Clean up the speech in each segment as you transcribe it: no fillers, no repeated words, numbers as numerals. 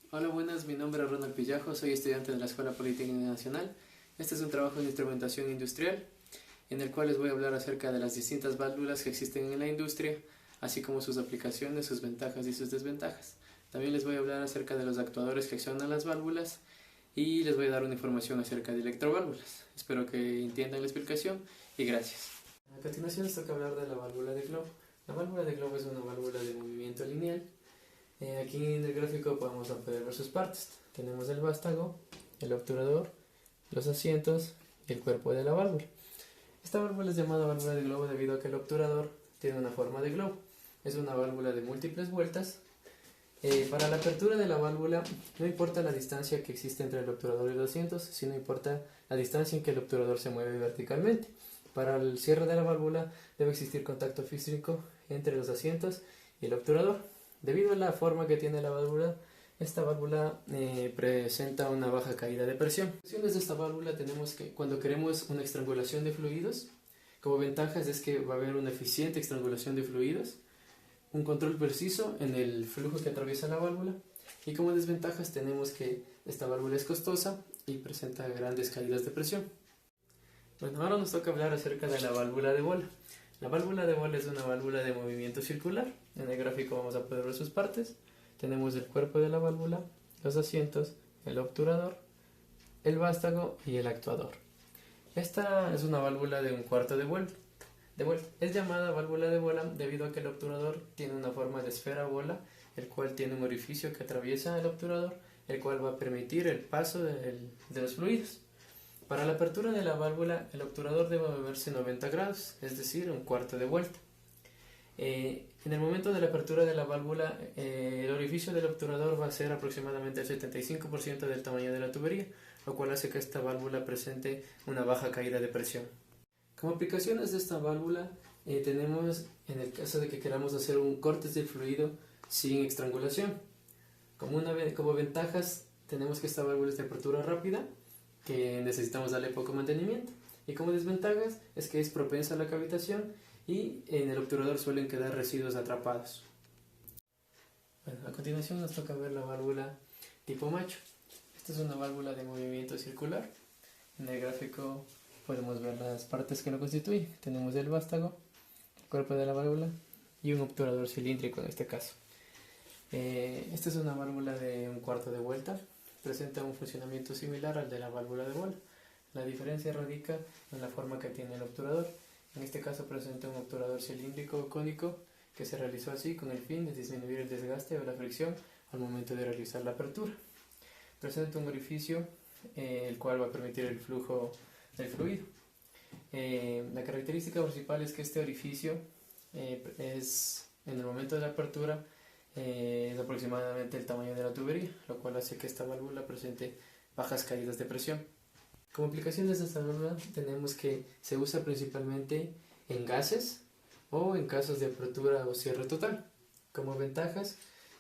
Hola, buenas, mi nombre es Ronald Pillajo, soy estudiante de la Escuela Politécnica Nacional. Este es un trabajo de instrumentación industrial en el cual les voy a hablar acerca de las distintas válvulas que existen en la industria, así como sus aplicaciones, sus ventajas y sus desventajas. También les voy a hablar acerca de los actuadores que accionan las válvulas y les voy a dar una información acerca de electroválvulas. Espero que entiendan la explicación y gracias. A continuación les toca hablar de la válvula de Globe. La válvula de Globe es una válvula de movimiento lineal. Aquí en el gráfico podemos poder ver sus partes. Tenemos el vástago, el obturador, los asientos y el cuerpo de la válvula. Esta válvula es llamada válvula de globo debido a que el obturador tiene una forma de globo. Es una válvula de múltiples vueltas. Para la apertura de la válvula no importa la distancia que existe entre el obturador y los asientos, sino importa la distancia en que el obturador se mueve verticalmente. Para el cierre de la válvula debe existir contacto físico entre los asientos y el obturador. Debido a la forma que tiene la válvula, esta válvula presenta una baja caída de presión. Las funciones de esta válvula tenemos que cuando queremos una estrangulación de fluidos, como ventajas es que va a haber una eficiente estrangulación de fluidos, un control preciso en el flujo que atraviesa la válvula, y como desventajas tenemos que esta válvula es costosa y presenta grandes caídas de presión. Bueno, ahora nos toca hablar acerca de la válvula de bola. La válvula de bola es una válvula de movimiento circular. En el gráfico vamos a poder ver sus partes. Tenemos el cuerpo de la válvula, los asientos, el obturador, el vástago y el actuador. Esta es una válvula de un cuarto de vuelta. Es llamada válvula de bola debido a que el obturador tiene una forma de esfera bola, el cual tiene un orificio que atraviesa el obturador, el cual va a permitir el paso de los fluidos. Para la apertura de la válvula, el obturador debe moverse 90 grados, es decir, un cuarto de vuelta. En el momento de la apertura de la válvula, el orificio del obturador va a ser aproximadamente el 75% del tamaño de la tubería, lo cual hace que esta válvula presente una baja caída de presión. Como aplicaciones de esta válvula, tenemos en el caso de que queramos hacer un corte del fluido sin estrangulación. Como ventajas, tenemos que esta válvula es de apertura rápida, que necesitamos darle poco mantenimiento. Y como desventajas es que es propensa a la cavitación y en el obturador suelen quedar residuos atrapados. Bueno, a continuación nos toca ver la válvula tipo macho. Esta es una válvula de movimiento circular. En el gráfico podemos ver las partes que lo constituyen. Tenemos el vástago, el cuerpo de la válvula y un obturador cilíndrico en este caso. Esta es una válvula de un cuarto de vuelta. Presenta un funcionamiento similar al de la válvula de bola. La diferencia radica en la forma que tiene el obturador. En este caso presenta un obturador cilíndrico o cónico que se realizó así con el fin de disminuir el desgaste o la fricción al momento de realizar la apertura. Presenta un orificio el cual va a permitir el flujo del fluido. La característica principal es que este orificio es en el momento de la apertura es aproximadamente el tamaño de la tubería, lo cual hace que esta válvula presente bajas caídas de presión. Como aplicaciones de esta válvula tenemos que se usa principalmente en gases o en casos de apertura o cierre total. Como ventajas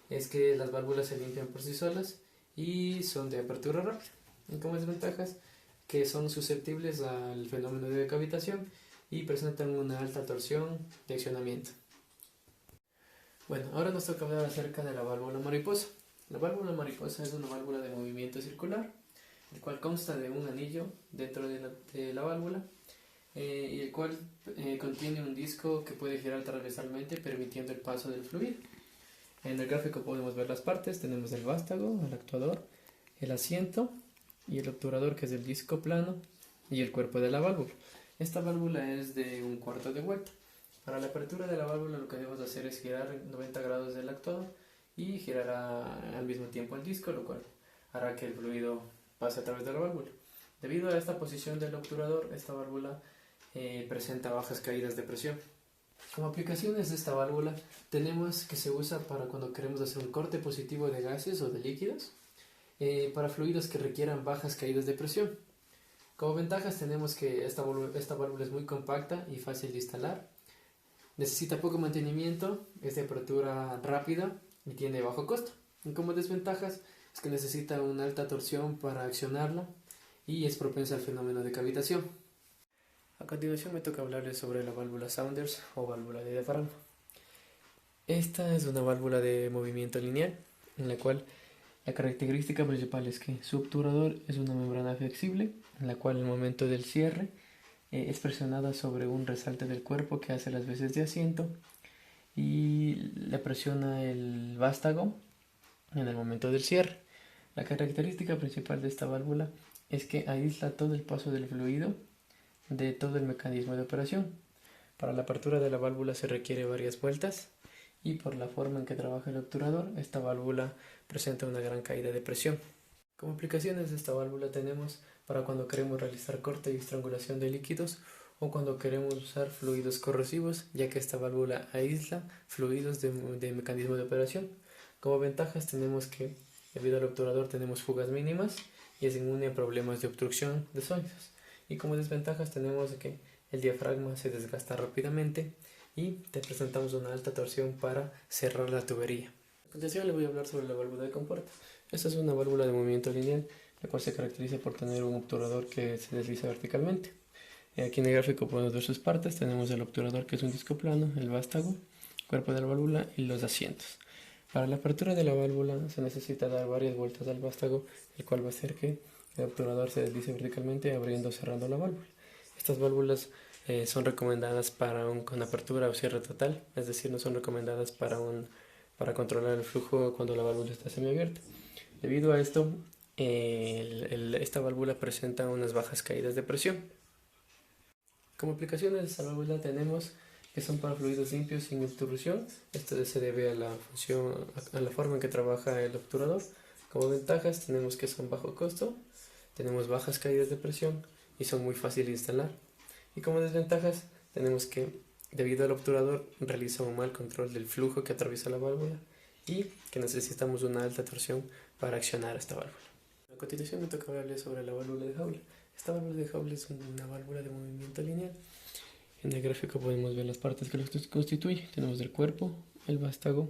es que las válvulas se limpian por sí solas y son de apertura rápida. Y como desventajas que son susceptibles al fenómeno de cavitación y presentan una alta torsión de accionamiento. Bueno, ahora nos toca hablar acerca de la válvula mariposa. La válvula mariposa es una válvula de movimiento circular, el cual consta de un anillo dentro de la válvula y el cual contiene un disco que puede girar transversalmente permitiendo el paso del fluido. En el gráfico podemos ver las partes, tenemos el vástago, el actuador, el asiento y el obturador, que es el disco plano, y el cuerpo de la válvula. Esta válvula es de un cuarto de vuelta. Para la apertura de la válvula lo que debemos hacer es girar 90 grados del actuador y girar al mismo tiempo el disco, lo cual hará que el fluido pase a través de la válvula. Debido a esta posición del obturador, esta válvula presenta bajas caídas de presión. Como aplicaciones de esta válvula tenemos que se usa para cuando queremos hacer un corte positivo de gases o de líquidos, para fluidos que requieran bajas caídas de presión. Como ventajas tenemos que esta válvula es muy compacta y fácil de instalar. Necesita poco mantenimiento, es de apertura rápida y tiene bajo costo. Y como desventajas es que necesita una alta torsión para accionarla y es propensa al fenómeno de cavitación. A continuación me toca hablarles sobre la válvula Saunders o válvula de diafragma. Esta es una válvula de movimiento lineal en la cual La característica principal es que su obturador es una membrana flexible, en la cual al momento del cierre es presionada sobre un resalte del cuerpo que hace las veces de asiento y le presiona el vástago en el momento del cierre. La característica principal de esta válvula es que aísla todo el paso del fluido de todo el mecanismo de operación. Para la apertura de la válvula se requiere varias vueltas y por la forma en que trabaja el obturador, esta válvula presenta una gran caída de presión. Como aplicaciones de esta válvula tenemos para cuando queremos realizar corte y estrangulación de líquidos o cuando queremos usar fluidos corrosivos, ya que esta válvula aísla fluidos de mecanismo de operación. Como ventajas tenemos que debido al obturador tenemos fugas mínimas y es inmune a problemas de obstrucción de sólidos. Y como desventajas tenemos que el diafragma se desgasta rápidamente y te presentamos una alta torsión para cerrar la tubería. A continuación les voy a hablar sobre la válvula de compuerta. Esta es una válvula de movimiento lineal, la cual se caracteriza por tener un obturador que se desliza verticalmente. Aquí en el gráfico podemos ver sus partes. Tenemos el obturador, que es un disco plano, el vástago, cuerpo de la válvula y los asientos. Para la apertura de la válvula se necesita dar varias vueltas al vástago, el cual va a hacer que el obturador se deslice verticalmente abriendo o cerrando la válvula. Estas válvulas son recomendadas con apertura o cierre total, es decir, no son recomendadas para controlar el flujo cuando la válvula está semiabierta. Debido a esto, esta válvula presenta unas bajas caídas de presión. Como aplicaciones de esta válvula tenemos que son para fluidos limpios sin obstrucción. Esto se debe a la forma en que trabaja el obturador. Como ventajas tenemos que son bajo costo, tenemos bajas caídas de presión y son muy fáciles de instalar. Y como desventajas tenemos que debido al obturador realiza un mal control del flujo que atraviesa la válvula y que necesitamos una alta torsión para accionar esta válvula. A continuación me toca hablarles sobre la válvula de jaula. Esta válvula de jaula es una válvula de movimiento lineal. En el gráfico podemos ver las partes que los constituyen. Tenemos el cuerpo, el vástago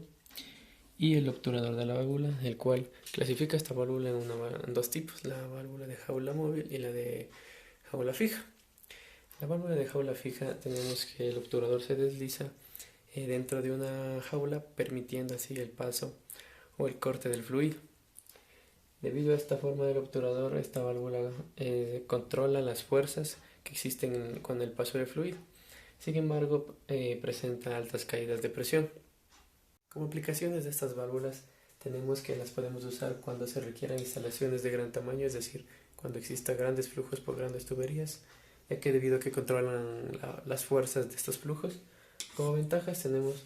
y el obturador de la válvula, el cual clasifica esta válvula en dos tipos, la válvula de jaula móvil y la de jaula fija. La válvula de jaula fija tenemos que el obturador se desliza dentro de una jaula, permitiendo así el paso o el corte del fluido. Debido a esta forma del obturador, esta válvula controla las fuerzas que existen con el paso del fluido. Sin embargo, presenta altas caídas de presión. Como aplicaciones de estas válvulas, tenemos que las podemos usar cuando se requieran instalaciones de gran tamaño, es decir, cuando exista grandes flujos por grandes tuberías, ya que debido a que controlan las fuerzas de estos flujos. Como ventajas tenemos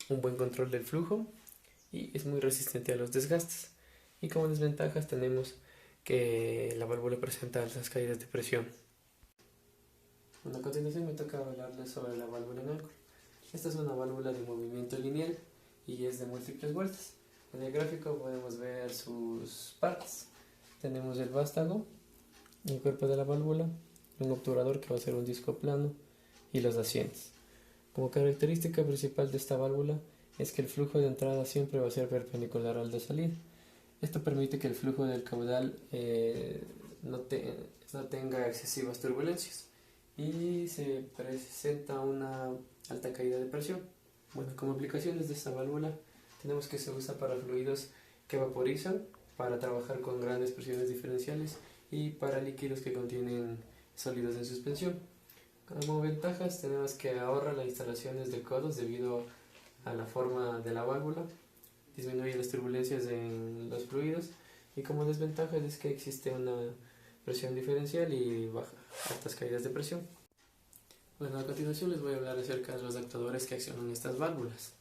un buen control del flujo y es muy resistente a los desgastes. Y como desventajas tenemos que la válvula presenta altas caídas de presión. Bueno, a continuación me toca hablarles sobre la válvula en ángulo. Esta es una válvula de movimiento lineal y es de múltiples vueltas. En el gráfico podemos ver sus partes. Tenemos el vástago, el cuerpo de la válvula, un obturador que va a ser un disco plano y los asientos. Como característica principal de esta válvula es que el flujo de entrada siempre va a ser perpendicular al de salida. Esto permite que el flujo del caudal no tenga excesivas turbulencias y se presenta una alta caída de presión. Bueno, como aplicaciones de esta válvula tenemos que se usa para fluidos que vaporizan, para trabajar con grandes presiones diferenciales y para líquidos que contienen sólidos en suspensión. Como ventajas tenemos que ahorra las instalaciones de codos debido a la forma de la válvula, disminuye las turbulencias en los fluidos y como desventaja es que existe una presión diferencial y altas caídas de presión. Bueno, a continuación les voy a hablar acerca de los actuadores que accionan estas válvulas.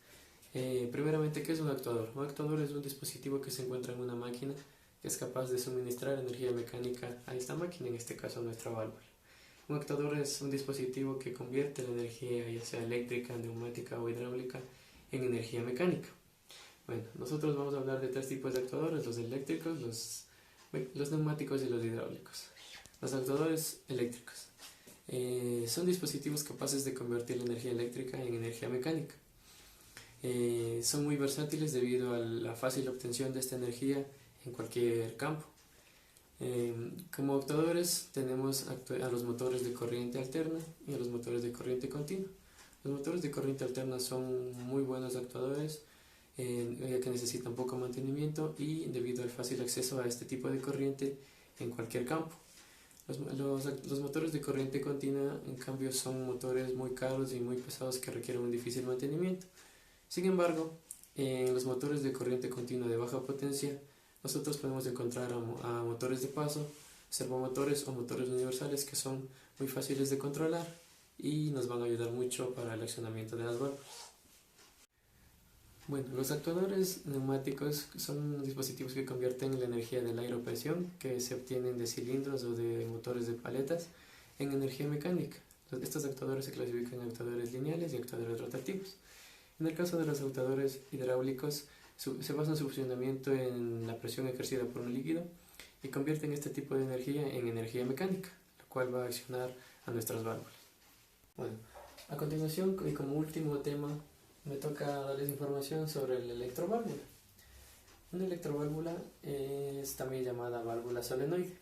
Primeramente, ¿qué es un actuador? Un actuador es un dispositivo que se encuentra en una máquina que es capaz de suministrar energía mecánica a esta máquina, en este caso nuestra válvula. Un actuador es un dispositivo que convierte la energía, ya sea eléctrica, neumática o hidráulica, en energía mecánica. Bueno, nosotros vamos a hablar de tres tipos de actuadores, los eléctricos, los neumáticos y los hidráulicos. Los actuadores eléctricos son dispositivos capaces de convertir la energía eléctrica en energía mecánica. Son muy versátiles debido a la fácil obtención de esta energía en cualquier campo. Como actuadores tenemos a los motores de corriente alterna y a los motores de corriente continua. Los motores de corriente alterna son muy buenos actuadores ya que necesitan poco mantenimiento y debido al fácil acceso a este tipo de corriente en cualquier campo. Los motores de corriente continua, en cambio, son motores muy caros y muy pesados que requieren un difícil mantenimiento. Sin embargo, en los motores de corriente continua de baja potencia, nosotros podemos encontrar a motores de paso, servomotores o motores universales que son muy fáciles de controlar y nos van a ayudar mucho para el accionamiento de las válvulas. Bueno, los actuadores neumáticos son dispositivos que convierten la energía de la aeropresión que se obtienen de cilindros o de motores de paletas en energía mecánica. Estos actuadores se clasifican en actuadores lineales y actuadores rotativos. En el caso de los actuadores hidráulicos, se basa en su funcionamiento en la presión ejercida por un líquido y convierten este tipo de energía en energía mecánica, la cual va a accionar a nuestras válvulas. Bueno, a continuación y como último tema, me toca darles información sobre la electroválvula. Una electroválvula es también llamada válvula solenoide.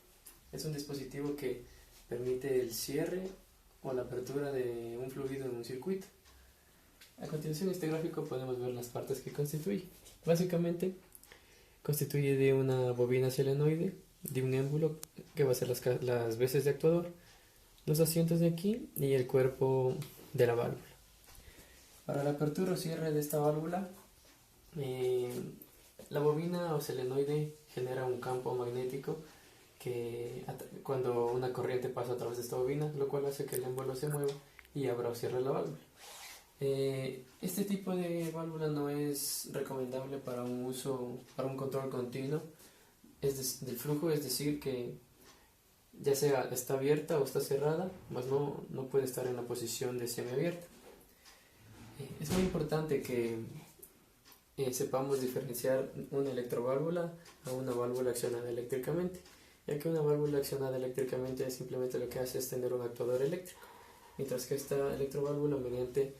Es un dispositivo que permite el cierre o la apertura de un fluido en un circuito. A continuación en este gráfico podemos ver las partes que constituye. Básicamente constituye de una bobina solenoide, de un émbulo que va a ser las veces de actuador, los asientos de aquí y el cuerpo de la válvula. Para la apertura o cierre de esta válvula, la bobina o solenoide genera un campo magnético que cuando una corriente pasa a través de esta bobina, lo cual hace que el émbolo se mueva y abra o cierre la válvula. Este tipo de válvula no es recomendable para un control continuo del flujo, es decir, que ya sea está abierta o está cerrada, mas no puede estar en la posición de semiabierta. Es muy importante que sepamos diferenciar una electroválvula a una válvula accionada eléctricamente, ya que una válvula accionada eléctricamente simplemente lo que hace es tener un actuador eléctrico, mientras que esta electroválvula mediante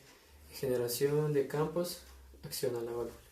generación de campos acciona la válvula.